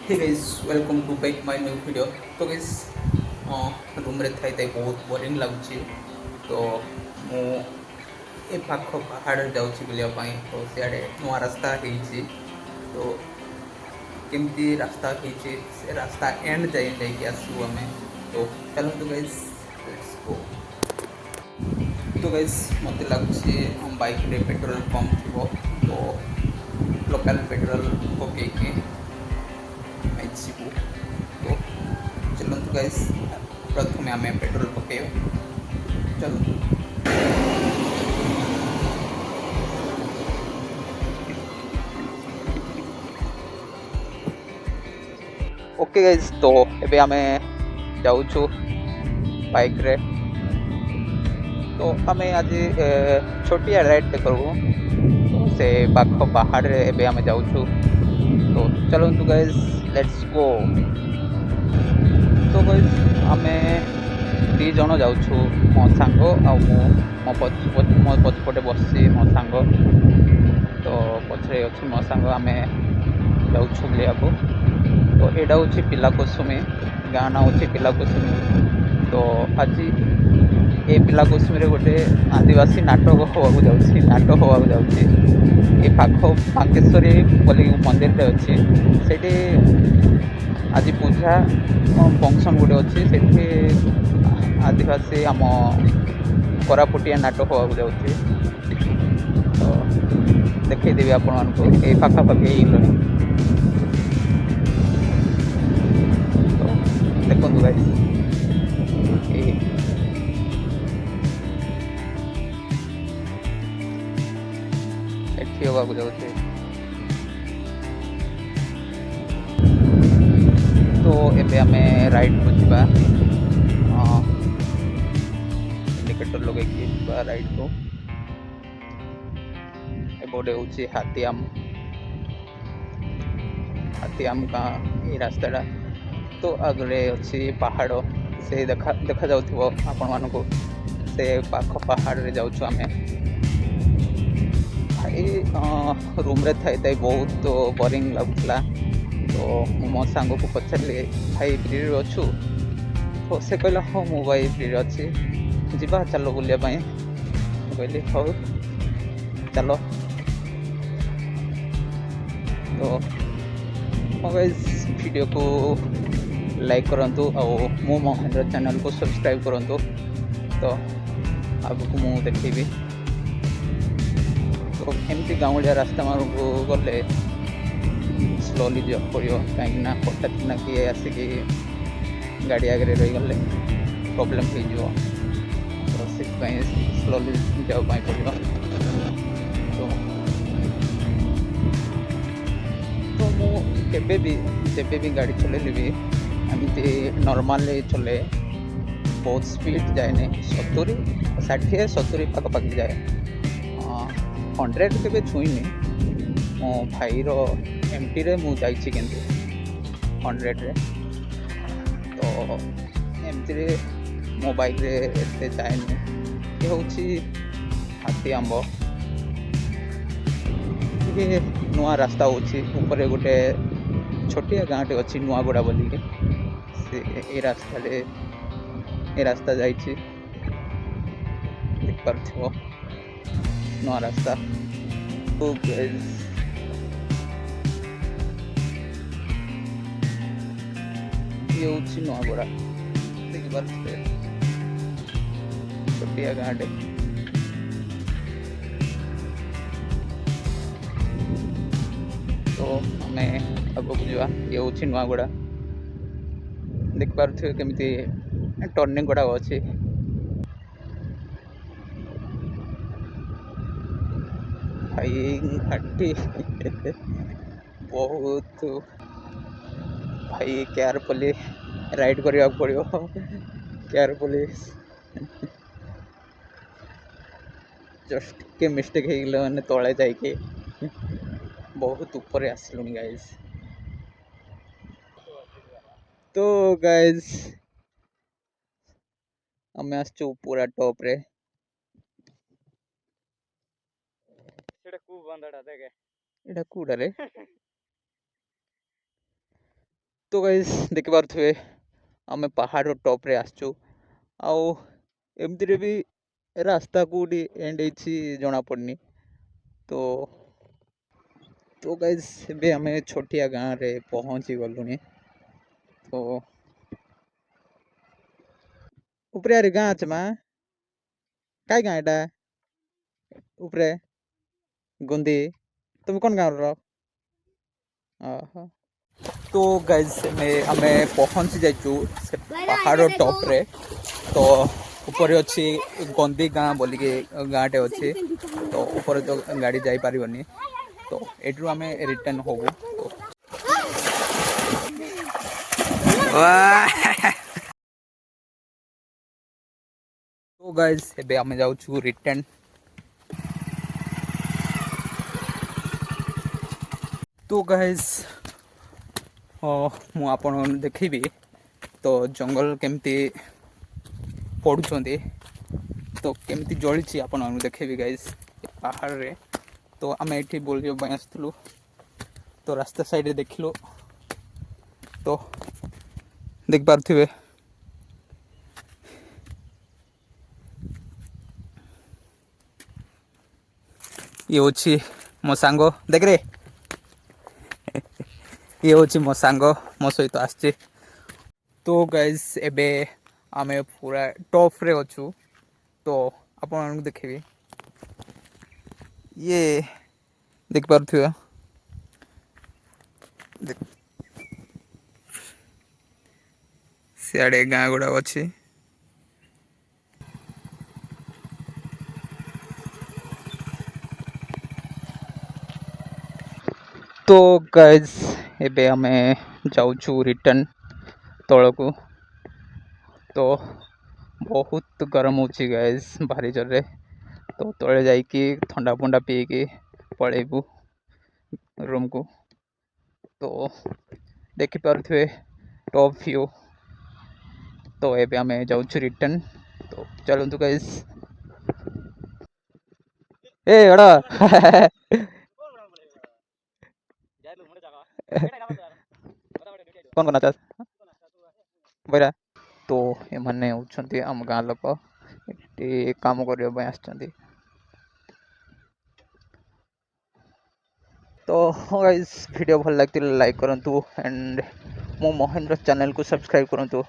Hey guys, welcome to back my new video. तो guys room रे Thai बहुत boring लगुଛି तो ମୁଁ ଏ ପାଖ ପାହାଡ଼ ଯାଉଛି ବୁଲିବା ପାଇଁ ତ ସିଆଡ଼େ ନୂଆ ରାସ୍ତା ହେଇଛି ତ କେମିତି ରାସ୍ତା ହେଇଛି ସେ ରାସ୍ତା ଏଣ୍ଡ ଯାଇ ଯାଇକି ଆସିବୁ ଆମେ ତ ଚାଲନ୍ତୁ ଗାଇସ୍ ଲେଟ୍ସ ଗୋ। तो गाइस ମୋତେ ଲାଗୁଛି ବାଇକ୍ରେ ପେଟ୍ରୋଲ କମ୍ ଥିବ ତ ଲୋକାଲ୍ ପେଟ୍ରୋଲ ପକେଇକି ଆମେ ଯିବୁ ତ चलतु गाइस प्रथम आम पेट्रोल पकेଇବା चलतु। ओके गाइस तो एबे आमे जाऊछु बाइक रे तो आमे आज छोटिया राइड टे करबो तो से पाख पहाड़ रे एबे आमे जाऊछु तो चलतु गाइस लेट्स गो। तो गाइस आमे दी जण जाऊछु मो सांग आ मो पछपटे बसছি मो सांग तो पछरे अछि मो सांग आमे जाऊछु बुलियाको तो एटा हूँ पिलाकुसुमी गाँ ना हूँ पिलाकुसुमी तो आज ये पिलाकुसुमी रे गोटे आदिवासी नाटक होवाकू जाउछि नाटक होवाकू जाउछि ए पाख बांकेश्वरी बोली मंदिर रे अछि सेठी आज पूजा फंक्शन गोटे अच्छी सेठी आदिवासी आम कोरापुटिया नाटक होवाकू जाउछि तो देखैदेवी आपण मानकू ए पाखापाखि ହେଇଗଲାଣି तो देखନ୍ତୁ गाइस ଏଠି ହେବାକୁ ଯାଉଛି तो एबे आमे राइड को ଯିବା इंडिकेटर लगेकी ଯିବା राइड को एबोडे होची हाथीआम का ये रास्ताटा तो आगरे अच्छी पहाड़ से देखा जाउथिबो आपण मानको से पाख पहाड़ रे जाउछु आमे भाई रूम रे थाई बहुत बोरिंग लगुला तो मो सांग को पचारे भाई फ्री अच्छु तो से कहला हाँ मु भाई फ्री अच्छी जीवा चलो बुलिया कहली हौ चलो तो हाँ गाइस वीडियो को लाइक करंतु और मो महेंद्र चैनल को सब्सक्राइब करंतु तो आगु मु देखी तो एमती गाँवलिया रास्ता मार्ग गले स्लोली जब पड़ो कहीं हठात ना किए आसिक गाड़ी आगे रही गले प्रॉब्लम हो तो स्लोली जावाई पड़ो तो मुझे भी गाड़ी चलेली भी एमती नॉर्मली चले बहुत स्पीड जाए 70 पाखापाखि जाए 100 के छुईनी मो भाई एमटी रे मु जाइछि किंतु 100 रे तो एमती रे मो बाइक रे एते जाएनी ये होछि हाथी आंब ये नुआ रास्ता होछि ऊपर गोटे छोटिया गाँटे अच्छी नुआगुड़ा बोली से ए रास्ता जाइछि देख पारथिबो नुआ रास्ता तो ये होछि नुआगुड़ा देख पारथिबे छोटिया गाँटे तो आम आगे जा ये हूँ नुआगुड़ा देख पारे केमी टर्निंग गुड़ा अच्छी भाई घाटी बहुत भाई केयरफुली राइड करने पड़ो केयरफुली जस्ट के मिस्टेक हो गले मैंने तले जाके बहुत ऊपर आसलुनी गाइस तो गाइस आम आसचु पूरा टॉप रे एटा कोडारे तो गाइस देखि पारुथिबे आमे पहाड़ टॉप रे आसछु आउ एमती रे भी रास्ता कोडी एंड एछि जणा पड़नी तो गाइस एबे आमे छोटिया गाँ रे पहुंची गलुनी तो उपरे आरे गाँ छ मा काय गाँ एटा उपरे गुंदी तुम कौन गाँव रो आहा तो गाइस में आमे पहुंची जाइछु से पहाड़ टॉप रे तो ऊपर अच्छी गंदी गाँ बोली के गाँटे अच्छी तो ऊपर तो गाड़ी जाई पारिबनी तो एट्रू आमे रिटर्न होबू तो गाइस एबे आमे जाउछु रिटर्न तो गाइस मु आपन देखिबी तो जंगल केमती पड़ुचंदी तो केमती जळिछि आपन देखिबी गाइस पहाड़ रे तो आमे एठी बोलियो बय आस्तलु तो रास्ता साइड रे देखिलो तो देख पारथिबे ये होछि मो सांगो देख रे ये होछि मो सांगो मो सहित आछे तो गाइस एबे आमे पूरा टॉप रे अछु तो आपन देखिबी ये देख पारथिबे सियाड़े गाँ गुड़ा अच्छी तो गाइस एबे हमें जाऊँ रिटर्न तल को तो बहुत गरम होची गाइस भारी जरे तो तले जाइकी ठंडा फंडा पीकी पलैबू रूम को तो देखि पारुथिबे टॉप व्यू तो एबे हमें जाऊँ रिटर्न तो चलतु गाइस ए एड़ा कौन कौन बरा तो एमाने होउछन्ती हम गाँ लोक एटी काम करिया पय आछन्ती तो गाइस वीडियो भल लागतिले लाइक करंतु एंड मो महेंद्र चैनल को सब्सक्राइब करंतु।